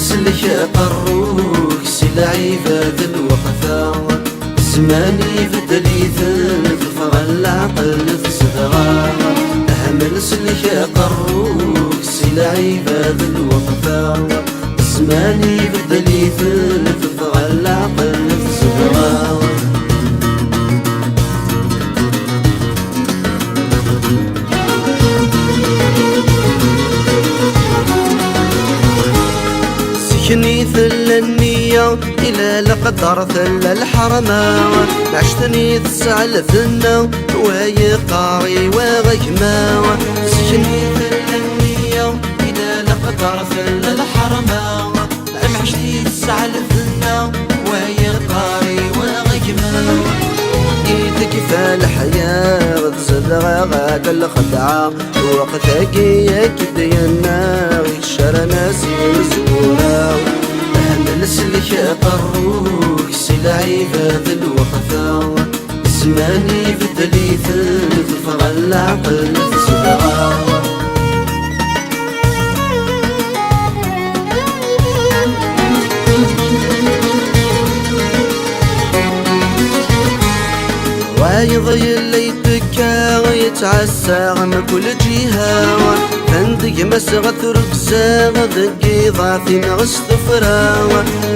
سلك قروك سلعي فات الوقفة زماني بدلي ثلث العقل تصدغى أهمل سلك قروك سلعي فات الوقفة زماني بدلي ثلث العقل تصدغى سكني ثل النية إلى لقدر ثل الحرمة عشتني تسع الثنة وهي قاري وغيمة سكني ثل النية إلى لقدر ثل الحرمة عشتني تسع الثنة وهي قاري وغيمة إيدك فالحياة تزرع غاد الخدعة وقتك يكد ينا الشر ناسي مسؤولة أهل سلك قروك سلعي فات الوقفة زماني بدلي ثلث العقل تصدغى وايضي اللي يتكا يتعسى من كل جهة فندق مسغة ركزة ذقي ضعفي نغس ثفرة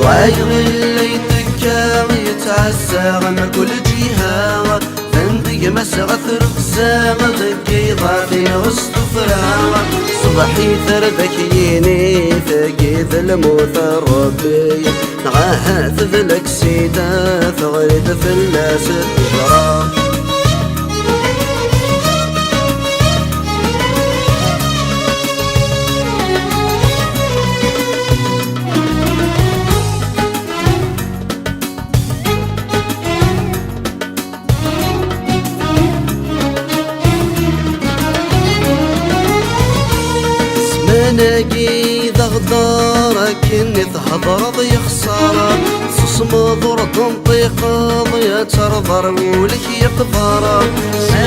وايضي اللي يتكا يتعسى من كل جهة فندق مسغة ركزة ذقي ضعفي نغس ثفرة صبحي ثردك يني ثقي ذلموت ربي نغاها تذلك سيدة ثغرد في الناس الجرى ناقي ضغدارك اني تهضر ضي خسارة صص مضر تنطيق ضي ترضر ولك يقدر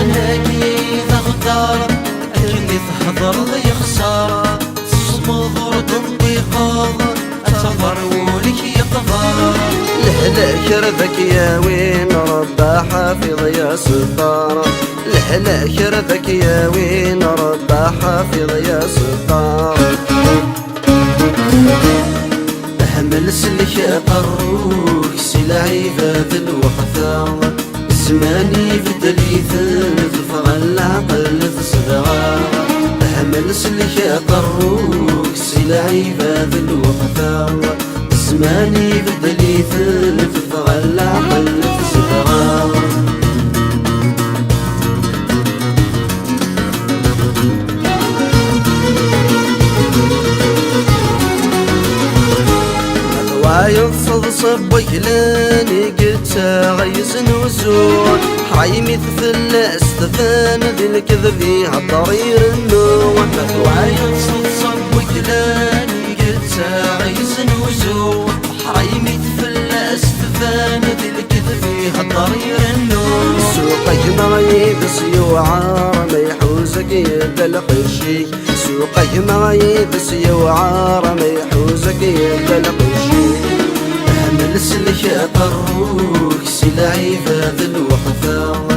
ناقي ضغدارك اني تهضر ضي خسارة صص مضر تنطيق ترضر ولك يقدر لهلا كرذك يا وين ربا حافظ يا ستارة لهلا كرذك يا وين ربا حافظ يا ستارة أهمل سلك قروك سلعي فات الوقفة زماني بدلي ثلث العقل تصدغى أهمل سلك قروك سلعي فات الوقفة زماني بدلي ثلث العقل تصدغى ينصد صبك لاني قلت غيز نوزون حرايمي ثفل استفان ذي الكذبي هالضرير النون ينصد صبك لاني قلت غيز نوزون حرايمي ثفل استفان ذي الكذبي هالضرير النون سوقك معي بسيوعار ما يحوزك يدلق الشيك سوقك معي بسيوعار ما يحوزك يدلق الشيك أهمل سلك قروك سلعي فات الوقفة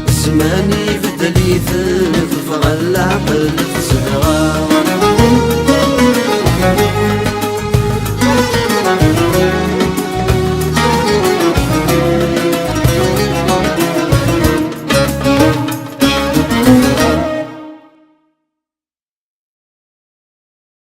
زماني بدلي ثلث العقل تصدغى